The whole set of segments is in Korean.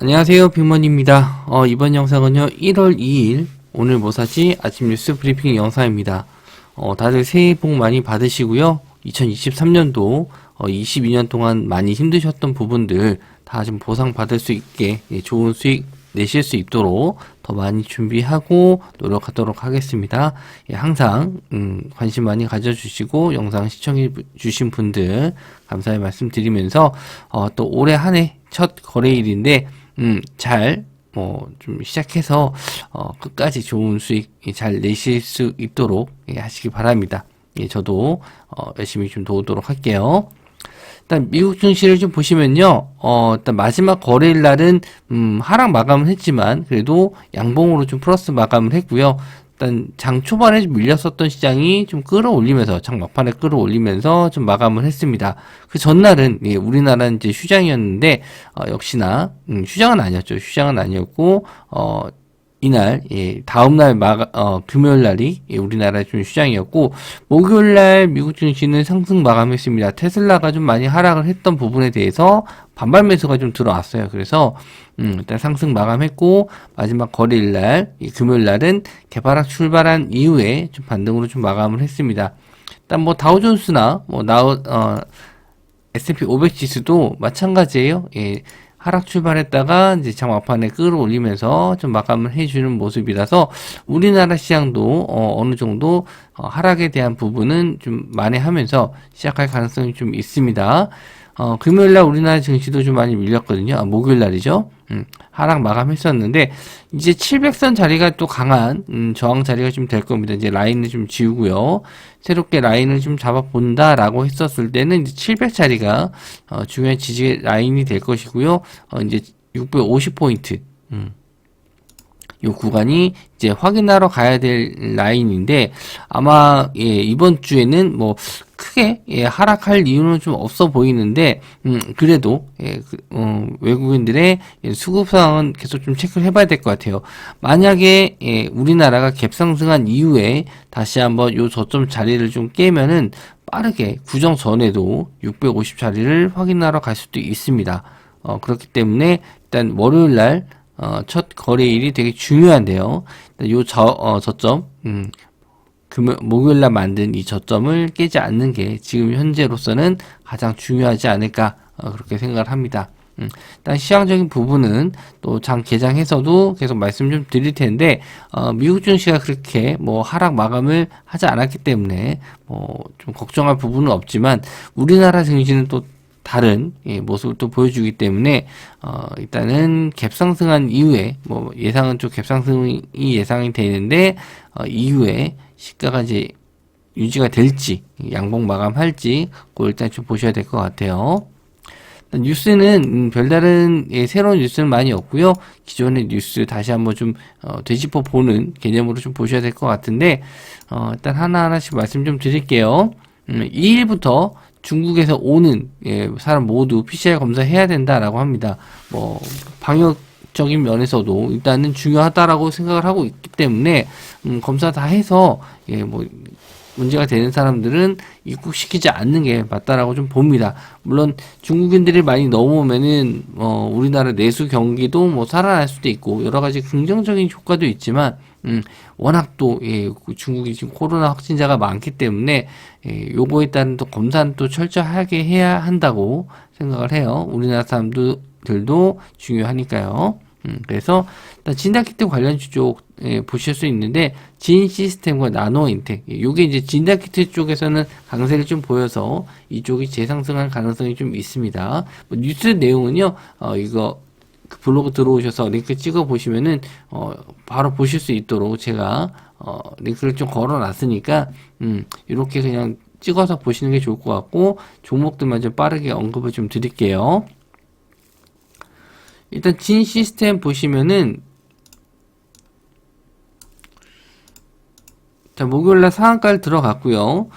안녕하세요, 빅먼입니다. 이번 영상은요, 1월 2일, 오늘 뭐 사지? 아침 뉴스 브리핑 영상입니다. 다들 새해 복 많이 받으시고요. 2023년도, 22년 동안 많이 힘드셨던 부분들 다 좀 보상받을 수 있게, 좋은 수익 내실 수 있도록 더 많이 준비하고 노력하도록 하겠습니다. 항상, 관심 많이 가져주시고, 영상 시청해 주신 분들, 감사의 말씀 드리면서, 또 올해 한 해 첫 거래일인데, 좀 시작해서, 끝까지 좋은 수익 잘 내실 수 있도록 하시기 바랍니다. 저도, 열심히 좀 도우도록 할게요. 일단, 미국 증시를 좀 보시면요, 일단 마지막 거래일 날은, 하락 마감을 했지만, 그래도 양봉으로 좀 플러스 마감을 했고요. 일단, 장 초반에 밀렸었던 시장이 좀 끌어올리면서, 장 막판에 끌어올리면서 좀 마감을 했습니다. 그 전날은, 우리나라는 이제 휴장이었는데, 역시나, 휴장은 아니었죠. 휴장은 아니었고, 이날, 다음날 금요일 날이, 우리나라 좀 휴장이었고, 목요일 날 미국 증시는 상승 마감했습니다. 테슬라가 좀 많이 하락을 했던 부분에 대해서 반발 매수가 좀 들어왔어요. 그래서, 일단 상승 마감했고, 마지막 거래일 날, 금요일 날은 개발학 출발한 이후에 좀 반등으로 좀 마감을 했습니다. 일단 뭐 다우존스나, S&P 500 지수도 마찬가지예요. 하락 출발했다가 이제 장 막판에 끌어올리면서 좀 마감을 해주는 모습이라서 우리나라 시장도 어느 정도 하락에 대한 부분은 좀 만회하면서 시작할 가능성이 좀 있습니다. 금요일날 우리나라 증시도 좀 많이 밀렸거든요. 목요일날이죠. 하락 마감했었는데 이제 700선 자리가 또 강한 저항 자리가 좀 될 겁니다. 이제 라인을 좀 지우고요. 새롭게 라인을 좀 잡아본다라고 했었을 때는 이제 700 자리가 중요한 지지 라인이 될 것이고요. 이제 650포인트 요 구간이 이제 확인하러 가야 될 라인인데 아마 이번 주에는 뭐 크게 하락할 이유는 좀 없어 보이는데 그래도 외국인들의 수급 상황은 계속 좀 체크를 해봐야 될 것 같아요. 만약에 우리나라가 갭상승한 이후에 다시 한번 요 저점 자리를 좀 깨면은 빠르게 구정 전에도 650 자리를 확인하러 갈 수도 있습니다. 그렇기 때문에 일단 월요일 날 첫 거래일이 되게 중요한데요. 요 저점, 목요일날 만든 이 저점을 깨지 않는 게 지금 현재로서는 가장 중요하지 않을까, 그렇게 생각을 합니다. 일단 시장적인 부분은 또 장 개장해서도 계속 말씀 좀 드릴 텐데, 미국 증시가 그렇게 뭐 하락 마감을 하지 않았기 때문에, 좀 걱정할 부분은 없지만, 우리나라 증시는 또 다른 모습을 또 보여주기 때문에 일단은 갭상승한 이후에 뭐 예상은 좀 갭상승이 예상이 되는데 이후에 시가가 이제 유지가 될지 양봉 마감할지 그걸 일단 좀 보셔야 될 것 같아요. 뉴스는 별다른 새로운 뉴스는 많이 없고요. 기존의 뉴스 다시 한번 좀 되짚어 보는 개념으로 좀 보셔야 될 것 같은데 일단 하나하나씩 말씀 좀 드릴게요. 2일부터 중국에서 오는 사람 모두 PCR 검사해야 된다라고 합니다. 뭐 방역적인 면에서도 일단은 중요하다라고 생각을 하고 있기 때문에 검사 다 해서 뭐 문제가 되는 사람들은 입국시키지 않는 게 맞다라고 좀 봅니다. 물론 중국인들이 많이 넘어오면은 우리나라 내수 경기도 뭐 살아날 수도 있고 여러 가지 긍정적인 효과도 있지만 워낙 또 중국이 지금 코로나 확진자가 많기 때문에 요거에 따른 또 검사는 또 철저하게 해야 한다고 생각을 해요. 우리나라 사람들도 중요하니까요. 그래서 일단 진단키트 관련주 쪽 보실 수 있는데 진 시스템과 나노인텍 요게 이제 진단키트 쪽에서는 강세를 좀 보여서 이쪽이 재상승할 가능성이 좀 있습니다. 뭐 뉴스 내용은요 이거 그 블로그 들어오셔서 링크 찍어 보시면은 바로 보실 수 있도록 제가 링크를 좀 걸어 놨으니까 이렇게 그냥 찍어서 보시는 게 좋을 것 같고 종목들만 좀 빠르게 언급을 좀 드릴게요. 일단 진 시스템 보시면은 자 목요일날 상한가를 들어갔고요.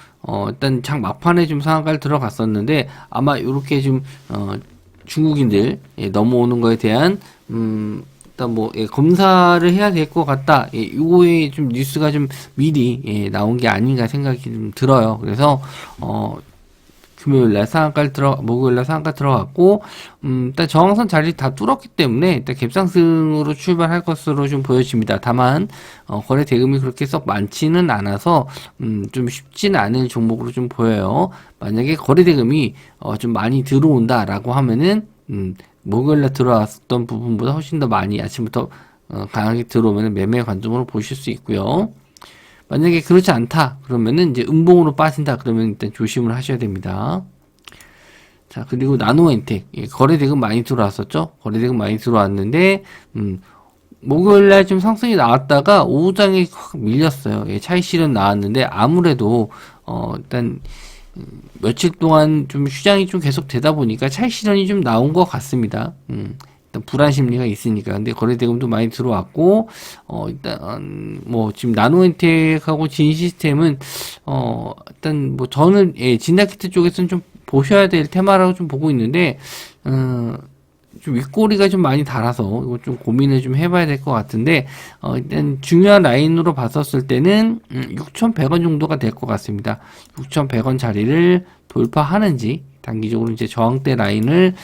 일단 장 막판에 좀 상한가를 들어갔었는데 아마 이렇게 좀 중국인들 넘어오는 거에 대한 일단 뭐 검사를 해야 될 것 같다. 요거에 좀 뉴스가 좀 미리 나온 게 아닌가 생각이 좀 들어요. 그래서 금요일날 목요일날 상한가 들어갔고, 일단 저항선 자리 다 뚫었기 때문에 일단 갭상승으로 출발할 것으로 좀 보여집니다. 다만, 거래 대금이 그렇게 썩 많지는 않아서, 좀 쉽지는 않은 종목으로 좀 보여요. 만약에 거래 대금이, 좀 많이 들어온다라고 하면은, 목요일날 들어왔던 부분보다 훨씬 더 많이 아침부터, 강하게 들어오면 매매 관점으로 보실 수 있고요. 만약에 그렇지 않다 그러면은 이제 음봉으로 빠진다 그러면 일단 조심을 하셔야 됩니다. 자, 그리고 나노엔텍, 거래 대금 많이 들어왔었죠. 거래 대금 많이 들어왔는데 목요일날 좀 상승이 나왔다가 오후장에 확 밀렸어요. 차익 실현 나왔는데 아무래도 일단 며칠 동안 좀 시장이 좀 계속 되다 보니까 차익 실현이 좀 나온 것 같습니다. 일단 불안 심리가 있으니까. 근데 거래 대금도 많이 들어왔고, 일단, 뭐, 지금 나노엔텍하고 진시스템은, 일단, 뭐, 저는, 진다키트 쪽에서는 좀 보셔야 될 테마라고 좀 보고 있는데, 좀 윗꼬리가 좀 많이 달아서, 이거 좀 고민을 좀 해봐야 될 것 같은데, 일단 중요한 라인으로 봤었을 때는, 6,100원 정도가 될 것 같습니다. 6,100원 자리를 돌파하는지, 단기적으로 이제 저항대 라인을,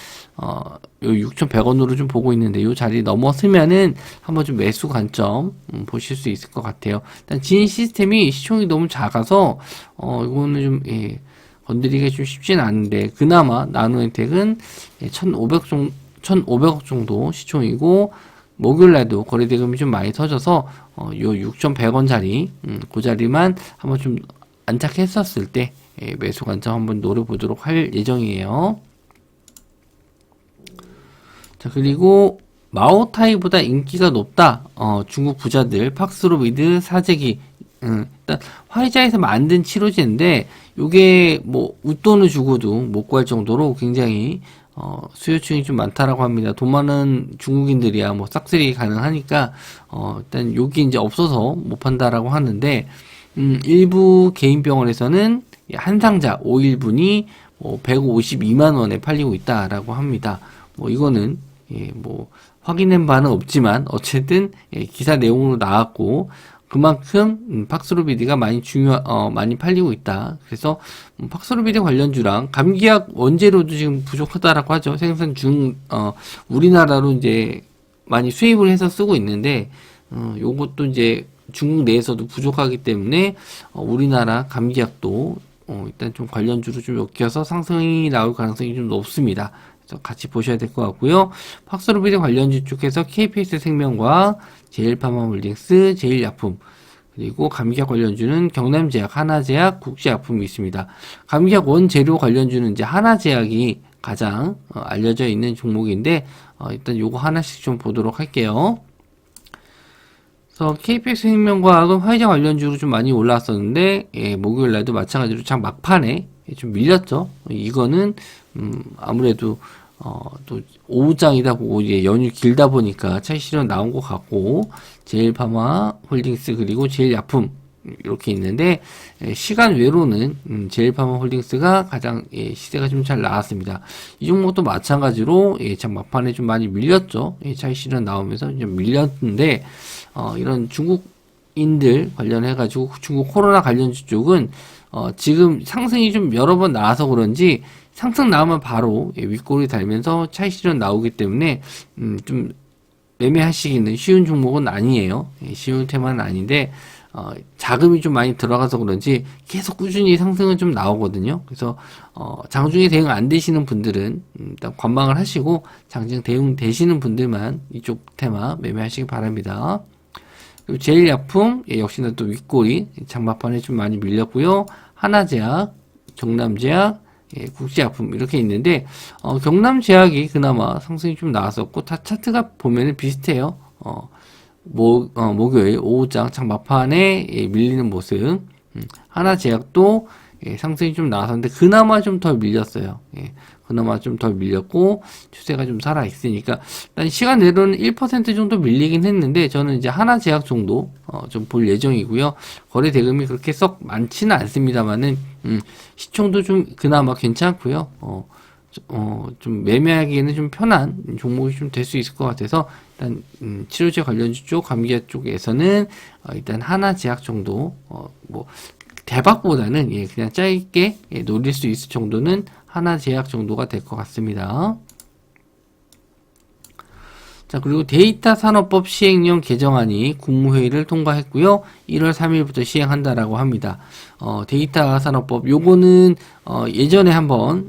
요 6,100원으로 좀 보고 있는데, 요 자리 넘어서면은 한번 좀 매수 관점, 보실 수 있을 것 같아요. 일단 진 시스템이 시총이 너무 작아서, 이거는 좀, 건드리기가 좀 쉽지는 않은데, 그나마 나노엔텍은 1,500억 정도 시총이고, 목요일날도 거래대금이 좀 많이 터져서, 요 6,100원 자리, 그 자리만 한번 좀 안착했었을 때, 매수 관점 한번 노려보도록 할 예정이에요. 자, 그리고 마오타이보다 인기가 높다. 중국 부자들 팍스로비드 사재기. 일단 화이자에서 만든 치료제인데 요게 뭐 웃돈을 주고도 못 구할 정도로 굉장히 수요층이 좀 많다라고 합니다. 돈 많은 중국인들이야 뭐 싹쓸이 가능하니까 일단 여기 이제 없어서 못 판다라고 하는데 일부 개인 병원에서는 한 상자 5일분이 뭐 152만 원에 팔리고 있다라고 합니다. 뭐 이거는 뭐 확인한 바는 없지만 어쨌든 기사 내용으로 나왔고 그만큼 팍스로비드가 많이 팔리고 있다. 그래서 팍스로비드 관련주랑 감기약 원재료도 지금 부족하다라고 하죠. 생산 중 우리나라로 이제 많이 수입을 해서 쓰고 있는데 요것도 이제 중국 내에서도 부족하기 때문에 우리나라 감기약도 일단 좀 관련주로 좀 엮여서 상승이 나올 가능성이 좀 높습니다. 그래서 같이 보셔야 될 것 같고요. 팍스로비드 관련주 쪽에서 KPS 생명과 제일파마홀딩스, 제일약품 그리고 감기약 관련주는 경남제약, 하나제약, 국제약품이 있습니다. 감기약 원재료 관련주는 이제 하나제약이 가장 알려져 있는 종목인데 일단 요거 하나씩 좀 보도록 할게요. 그래서 KPX 생명과학은 화이자 관련주로 좀 많이 올라왔었는데 목요일날도 마찬가지로 장 막판에 좀 밀렸죠. 이거는 아무래도 또 오후장이다 보고 이제 연휴 길다 보니까 차익 실현 나온 것 같고 제일파마 홀딩스 그리고 제일약품 이렇게 있는데 시간 외로는 제일파마 홀딩스가 가장 시세가 좀 잘 나왔습니다. 이 종목도 마찬가지로 장 막판에 좀 많이 밀렸죠. 차익 실현 나오면서 좀 밀렸는데 이런 중국인들 관련해 가지고 중국 코로나 관련주 쪽은 지금 상승이 좀 여러 번 나와서 그런지 상승 나오면 바로 윗골이 달면서 차익 실현 나오기 때문에 좀 매매하시기는 쉬운 종목은 아니에요. 쉬운 테마는 아닌데 자금이 좀 많이 들어가서 그런지 계속 꾸준히 상승은 좀 나오거든요. 그래서 장중에 대응 안 되시는 분들은 일단 관망을 하시고 장중 대응 되시는 분들만 이쪽 테마 매매하시기 바랍니다. 그리고 제일약품 역시나 또 윗골이 장막판에 좀 많이 밀렸고요. 하나제약, 경남제약, 국제약품 이렇게 있는데 경남제약이 그나마 상승이 좀 나왔었고 다 차트가 보면은 비슷해요. 목요일 오후장 장막판에 밀리는 모습. 하나제약도 상승이 좀 나왔었는데 그나마 좀 덜 밀렸어요. 그나마 좀 덜 밀렸고 추세가 좀 살아 있으니까 일단 시간 내로는 1% 정도 밀리긴 했는데 저는 이제 하나제약 정도 좀 볼 예정이고요. 거래 대금이 그렇게 썩 많지는 않습니다만은 시총도 좀 그나마 괜찮고요. 좀 매매하기에는 좀 편한 종목이 좀 될 수 있을 것 같아서 일단 치료제 관련주 쪽 감기약 쪽에서는 일단 하나제약 정도 뭐 대박보다는 그냥 짧게 노릴 수 있을 정도는 하나 제약 정도가 될 것 같습니다. 자, 그리고 데이터 산업법 시행령 개정안이 국무회의를 통과했고요. 1월 3일부터 시행한다라고 합니다. 데이터 산업법 요거는 예전에 한번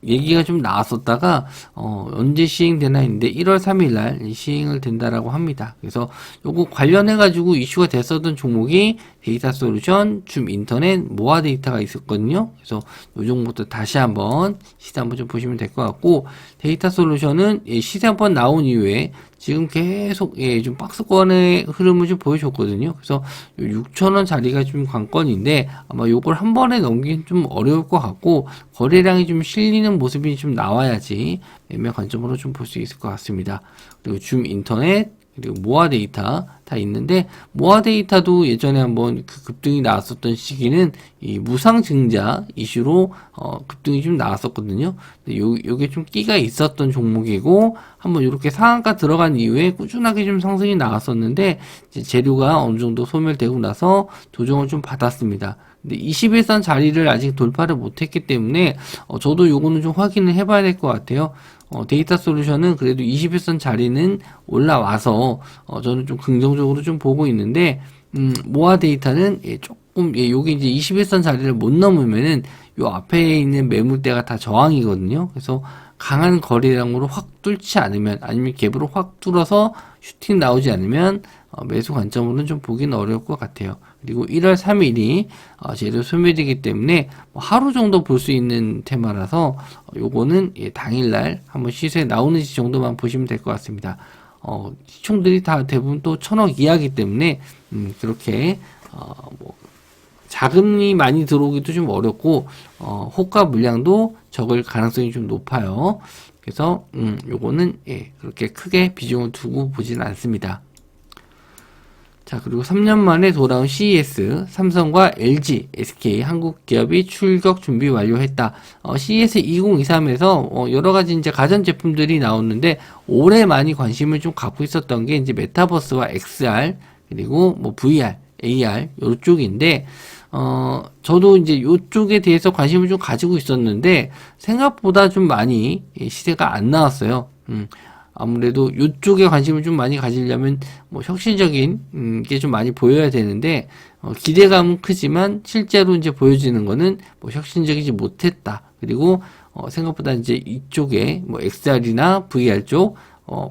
얘기가 좀 나왔었다가 언제 시행되나 했는데 1월 3일 날 시행을 된다라고 합니다. 그래서 요거 관련해 가지고 이슈가 됐었던 종목이 데이터 솔루션, 줌 인터넷, 모아 데이터가 있었거든요. 그래서 요 종목도 다시 한번 시세 한번 좀 보시면 될 것 같고, 데이터 솔루션은 시세 한번 나온 이후에 지금 계속 좀 박스권의 흐름을 좀 보여줬거든요. 그래서 6,000원 자리가 좀 관건인데 아마 요걸 한 번에 넘기긴 좀 어려울 것 같고, 거래량이 좀 실리는 모습이 좀 나와야지 매매 관점으로 좀 볼 수 있을 것 같습니다. 그리고 줌 인터넷, 그리고 모아 데이터 다 있는데, 모아 데이터도 예전에 한번 그 급등이 나왔었던 시기는 이 무상증자 이슈로 급등이 좀 나왔었거든요. 근데 요게 좀 끼가 있었던 종목이고, 한번 이렇게 상한가 들어간 이후에 꾸준하게 좀 상승이 나왔었는데, 이제 재료가 어느 정도 소멸되고 나서 조정을 좀 받았습니다. 근데 21선 자리를 아직 돌파를 못했기 때문에 저도 요거는 좀 확인을 해봐야 될 것 같아요. 데이터 솔루션은 그래도 21선 자리는 올라와서 저는 좀 긍정적으로 좀 보고 있는데, 모아 데이터는 조금 요게 이제 21선 자리를 못 넘으면은 요 앞에 있는 매물대가 다 저항이거든요. 그래서 강한 거래량으로 확 뚫지 않으면, 아니면 갭으로 확 뚫어서 슈팅 나오지 않으면 매수 관점으로는 좀 보기는 어려울 것 같아요. 그리고 1월 3일이 재료 소멸이기 때문에 하루 정도 볼 수 있는 테마라서 요거는 당일날 한번 시세에 나오는지 정도만 보시면 될 것 같습니다. 시총들이 다 대부분 또 1,000억 이하이기 때문에 그렇게 뭐 자금이 많이 들어오기도 좀 어렵고 호가 물량도 적을 가능성이 좀 높아요. 그래서 요거는 그렇게 크게 비중을 두고 보진 않습니다. 자, 그리고 3년 만에 돌아온 CES, 삼성과 LG, SK, 한국 기업이 출격 준비 완료했다. CES 2023에서 여러 가지 이제 가전 제품들이 나오는데, 올해 많이 관심을 좀 갖고 있었던 게 이제 메타버스와 XR, 그리고 뭐 VR, AR 요쪽인데, 저도 이제 요쪽에 대해서 관심을 좀 가지고 있었는데 생각보다 좀 많이 시세가 안 나왔어요. 아무래도 이쪽에 관심을 좀 많이 가지려면 뭐 혁신적인 게 좀 많이 보여야 되는데, 기대감은 크지만 실제로 이제 보여지는 거는 뭐 혁신적이지 못했다. 그리고 생각보다 이제 이쪽에 뭐 XR이나 VR 쪽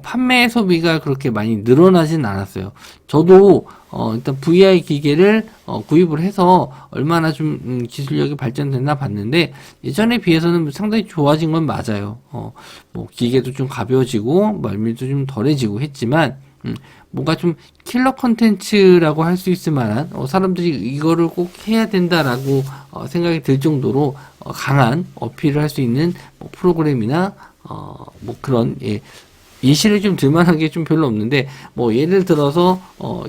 판매 소비가 그렇게 많이 늘어나진 않았어요. 저도 일단 VR 기계를 구입을 해서 얼마나 좀 기술력이 발전됐나 봤는데, 예전에 비해서는 상당히 좋아진 건 맞아요. 뭐 기계도 좀 가벼워지고 말밀도 좀 덜해지고 했지만, 뭔가 좀 킬러 컨텐츠라고 할 수 있을 만한, 사람들이 이거를 꼭 해야 된다라고 생각이 들 정도로 강한 어필을 할 수 있는 뭐 프로그램이나 뭐 그런 예시를 좀 들만한 게 좀 별로 없는데, 뭐 예를 들어서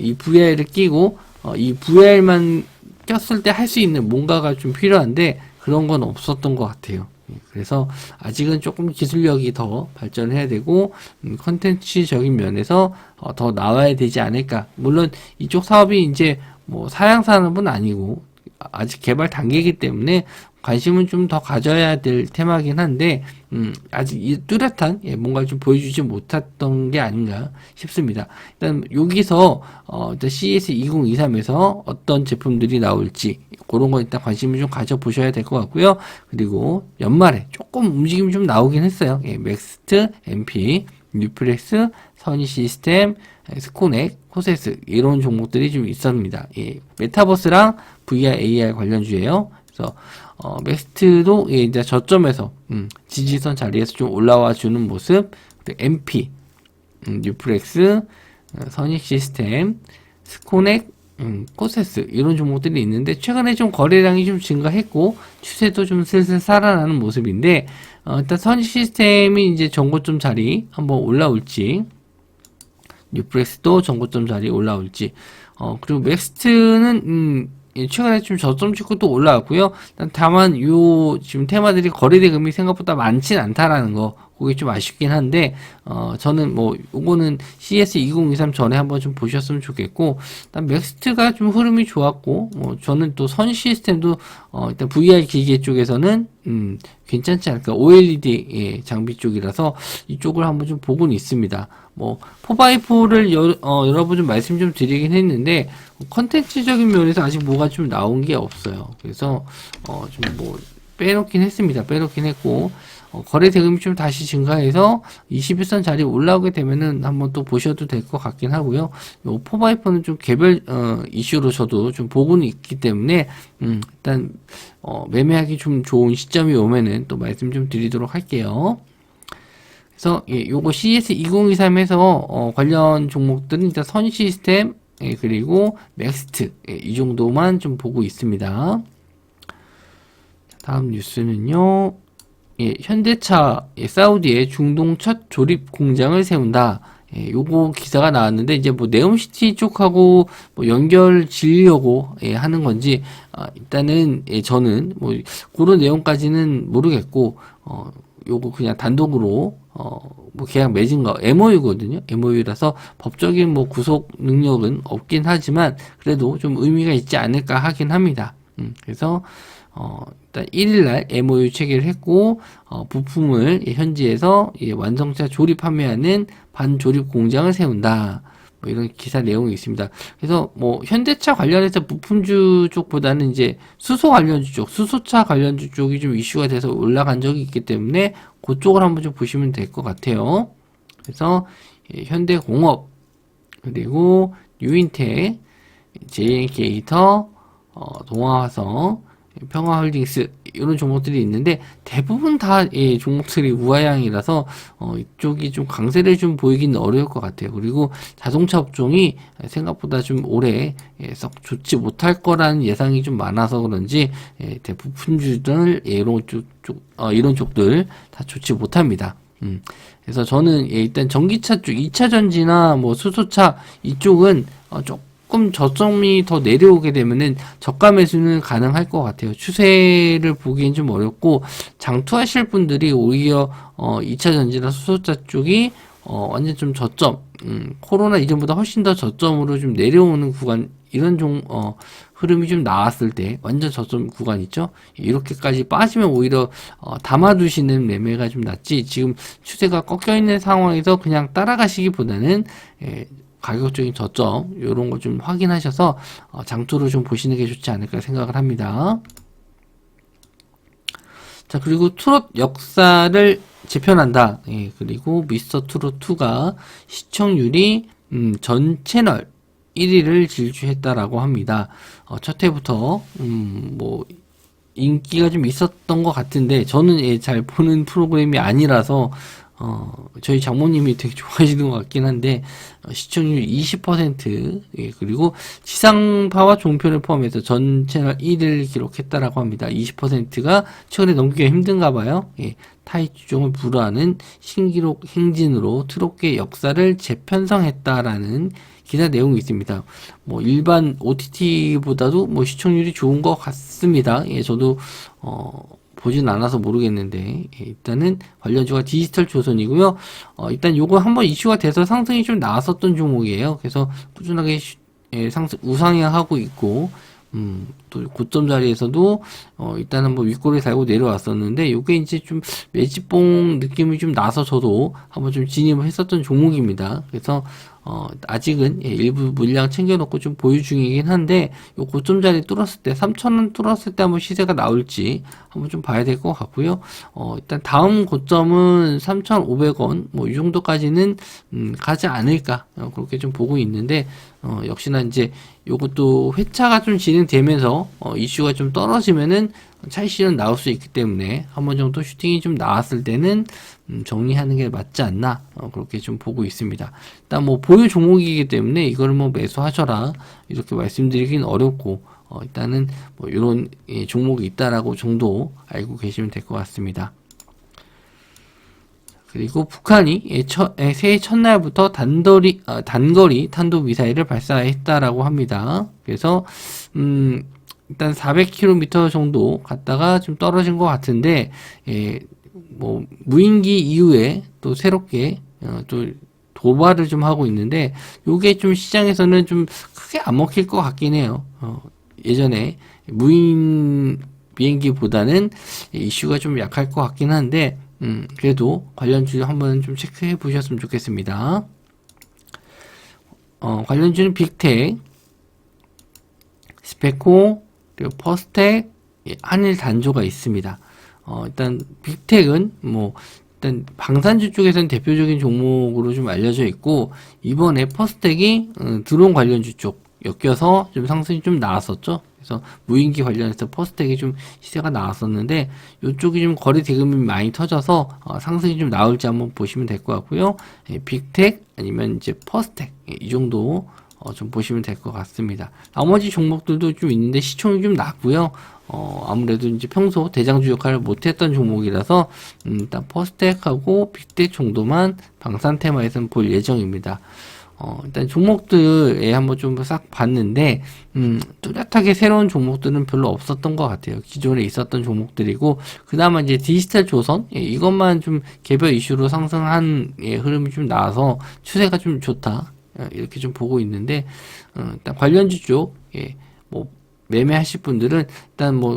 이 VR을 끼고 이 VR만 꼈을 때 할 수 있는 뭔가가 좀 필요한데 그런 건 없었던 것 같아요. 그래서 아직은 조금 기술력이 더 발전해야 되고 컨텐츠적인 면에서 더 나와야 되지 않을까. 물론 이쪽 사업이 이제 뭐 사양 산업은 아니고 아직 개발 단계이기 때문에 관심은 좀 더 가져야 될 테마긴 한데, 아직 이 뚜렷한 뭔가를 좀 보여주지 못했던 게 아닌가 싶습니다. 일단 여기서 일단 CES 2023에서 어떤 제품들이 나올지 그런 거 일단 관심을 좀 가져보셔야 될 것 같고요. 그리고 연말에 조금 움직임이 좀 나오긴 했어요. 맥스트, MP, 뉴플렉스, 선희 시스템, 스코넥, 코세스 이런 종목들이 좀 있습니다. 메타버스랑 VR, AR 관련주예요. 그래서 맥스트도 이제 저점에서 지지선 자리에서 좀 올라와 주는 모습, MP, 뉴플렉스, 선익 시스템, 스코넥, 코세스 이런 종목들이 있는데, 최근에 좀 거래량이 좀 증가했고 추세도 좀 슬슬 살아나는 모습인데, 일단 선익 시스템이 이제 전고점 자리 한번 올라올지, 뉴플렉스도 전고점 자리 올라올지, 그리고 맥스트는 최근에 좀 저점 찍고 또 올라왔고요. 다만 요 지금 테마들이 거래 대금이 생각보다 많진 않다라는 거, 그게 좀 아쉽긴 한데, 저는 뭐, 요거는 CS2023 전에 한번 좀 보셨으면 좋겠고, 일단 맥스트가 좀 흐름이 좋았고, 뭐, 저는 또 선 시스템도, 일단 VR 기계 쪽에서는, 괜찮지 않을까. OLED, 예, 장비 쪽이라서 이쪽을 한번 좀 보고는 있습니다. 뭐, 4x4를 여러분 좀 말씀 좀 드리긴 했는데, 컨텐츠적인 면에서 아직 뭐가 좀 나온 게 없어요. 그래서, 좀 뭐, 빼놓긴 했습니다. 빼놓긴 했고, 거래 대금이 좀 다시 증가해서 21선 자리 올라오게 되면은 한번 또 보셔도 될 것 같긴 하고요. 요 4x4는 좀 개별 이슈로 저도 좀 보고는 있기 때문에 일단 매매하기 좀 좋은 시점이 오면은 또 말씀 좀 드리도록 할게요. 그래서 예, 요거 CS2023에서 관련 종목들은 일단 선 시스템 예, 그리고 맥스트 예, 이 정도만 좀 보고 있습니다. 다음 뉴스는요. 예, 현대차 예, 사우디에 중동 첫 조립 공장을 세운다. 예, 요거 기사가 나왔는데 이제 뭐 네옴시티 쪽하고 뭐 연결 지으려고 예, 하는 건지 일단은 예, 저는 뭐 그런 내용까지는 모르겠고 요거 그냥 단독으로 뭐 계약 맺은 거 MOU거든요. MOU라서 법적인 뭐 구속 능력은 없긴 하지만 그래도 좀 의미가 있지 않을까 하긴 합니다. 그래서 일단 1일날 MOU 체결을 했고, 부품을 현지에서 완성차 조립 판매하는 반조립 공장을 세운다. 뭐 이런 기사 내용이 있습니다. 그래서 뭐 현대차 관련해서 부품주 쪽보다는 이제 수소 관련주 쪽, 수소차 관련주 쪽이 좀 이슈가 돼서 올라간 적이 있기 때문에 그쪽을 한번 좀 보시면 될 것 같아요. 그래서 현대공업, 그리고 유인텍, JN게이터, 동아화성, 평화홀딩스 이런 종목들이 있는데 대부분 다 종목들이 우하향이라서 이쪽이 좀 강세를 좀 보이기는 어려울 것 같아요. 그리고 자동차 업종이 생각보다 좀 올해 썩 좋지 못할 거라는 예상이 좀 많아서 그런지 대부분주들 이런 쪽들 다 좋지 못합니다. 그래서 저는 일단 전기차 쪽 2차 전지나 뭐 수소차 이쪽은 조금 저점이 더 내려오게 되면은 저가 매수는 가능할 것 같아요. 추세를 보기엔 좀 어렵고 장투하실 분들이 오히려 2차 전지나 수소차 쪽이 완전 좀 저점, 코로나 이전보다 훨씬 더 저점으로 좀 내려오는 구간 이런 흐름이 좀 나왔을 때 완전 저점 구간 있죠. 이렇게까지 빠지면 오히려 담아두시는 매매가 좀 낫지. 지금 추세가 꺾여 있는 상황에서 그냥 따라가시기보다는 가격적인 저점 이런 거 좀 확인하셔서 장투를 좀 보시는 게 좋지 않을까 생각을 합니다. 자, 그리고 트롯 역사를 재편한다. 예, 그리고 미스터 트롯 2가 시청률이 전 채널 1위를 질주했다라고 합니다. 첫 회부터 뭐 인기가 좀 있었던 것 같은데 저는 잘 보는 프로그램이 아니라서 저희 장모님이 되게 좋아하시는 것 같긴 한데, 시청률 20%, 예, 그리고 지상파와 종편을 포함해서 전 채널 1위를 기록했다라고 합니다. 20%가 최근에 넘기기가 힘든가 봐요. 예, 타이 주종을 불허하는 신기록 행진으로 트롯계 역사를 재편성했다라는 기사 내용이 있습니다. 뭐 일반 OTT보다도 뭐 시청률이 좋은 것 같습니다. 예, 저도 보진 않아서 모르겠는데 일단은 관련주가 디지털 조선이고요. 일단 요거 한번 이슈가 돼서 상승이 좀 나왔었던 종목이에요. 그래서 꾸준하게 상승 우상향하고 있고 또 고점 자리에서도 일단 한번 윗골을 달고 내려왔었는데 요게 이제 좀 매집봉 느낌이 좀 나서 저도 한번 좀 진입을 했었던 종목입니다. 그래서 아직은 일부 물량 챙겨놓고 좀 보유 중이긴 한데 요 고점 자리 뚫었을 때 3,000원 뚫었을 때 한번 시세가 나올지 한번 좀 봐야 될 것 같고요. 일단 다음 고점은 3,500원 뭐 이 정도까지는 가지 않을까 그렇게 좀 보고 있는데 역시나 이제 요것도 회차가 좀 진행되면서 이슈가 좀 떨어지면은 차익실현 나올 수 있기 때문에 한 번 정도 슈팅이 좀 나왔을 때는 정리하는 게 맞지 않나 그렇게 좀 보고 있습니다. 일단 뭐 보유 종목이기 때문에 이걸 뭐 매수하셔라 이렇게 말씀드리긴 어렵고 일단은 뭐 이런 종목이 있다라고 정도 알고 계시면 될 것 같습니다. 그리고 북한이 새해 첫날부터 단거리 탄도미사일을 발사했다라고 합니다. 그래서 일단 400km 정도 갔다가 좀 떨어진 것 같은데 뭐 무인기 이후에 또 새롭게 또 도발을 좀 하고 있는데 요게 좀 시장에서는 좀 크게 안 먹힐 것 같긴 해요. 예전에 무인 비행기보다는 이슈가 좀 약할 것 같긴 한데 그래도 관련주 한번 좀 체크해 보셨으면 좋겠습니다. 관련주는 빅텍, 스페코, 그리고 퍼스텍, 한일 단조가 있습니다. 일단 빅텍은 뭐 일단 방산주 쪽에서는 대표적인 종목으로 좀 알려져 있고 이번에 퍼스텍이 드론 관련주 쪽 엮여서 좀 상승이 좀 나왔었죠. 그래서 무인기 관련해서 퍼스텍이 좀 시세가 나왔었는데 이쪽이 좀 거래 대금이 많이 터져서 상승이 좀 나올지 한번 보시면 될 것 같고요. 빅텍 아니면 이제 퍼스텍 이 정도 좀 보시면 될 것 같습니다. 나머지 종목들도 좀 있는데 시총이 좀 낮고요. 아무래도 이제 평소 대장주 역할을 못했던 종목이라서 일단 퍼스텍하고 빅텍 정도만 방산 테마에서는 볼 예정입니다. 일단 종목들에 한번 좀 싹 봤는데 뚜렷하게 새로운 종목들은 별로 없었던 것 같아요. 기존에 있었던 종목들이고 그나마 이제 디지털 조선 이것만 좀 개별 이슈로 상승한 흐름이 좀 나와서 추세가 좀 좋다 이렇게 좀 보고 있는데 일단 관련주 쪽 뭐 매매하실 분들은 일단 뭐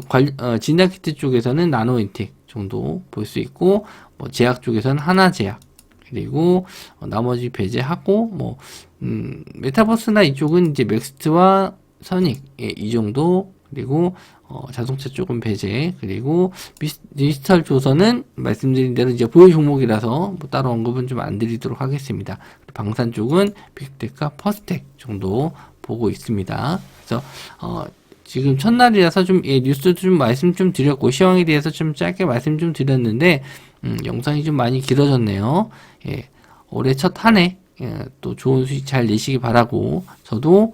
진단키트 쪽에서는 나노인텍 정도 볼 수 있고 뭐 제약 쪽에서는 하나제약 그리고 나머지 배제하고 뭐 메타버스나 이쪽은 이제 맥스트와 선익 이 정도 그리고 자동차 쪽은 배제 그리고 디지털 조선은 말씀드린 대로 이제 보유 종목이라서 뭐 따로 언급은 좀 안 드리도록 하겠습니다. 방산 쪽은 빅텍과 퍼스텍 정도 보고 있습니다. 그래서 지금 첫날이라서 좀 뉴스도 좀 말씀 좀 드렸고 시황에 대해서 좀 짧게 말씀 좀 드렸는데 영상이 좀 많이 길어졌네요. 올해 첫 한 해 또 좋은 수익 잘 내시기 바라고 저도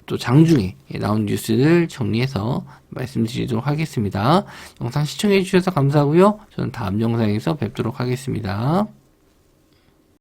또 장중에 나온 뉴스를 정리해서 말씀드리도록 하겠습니다. 영상 시청해 주셔서 감사하고요. 저는 다음 영상에서 뵙도록 하겠습니다.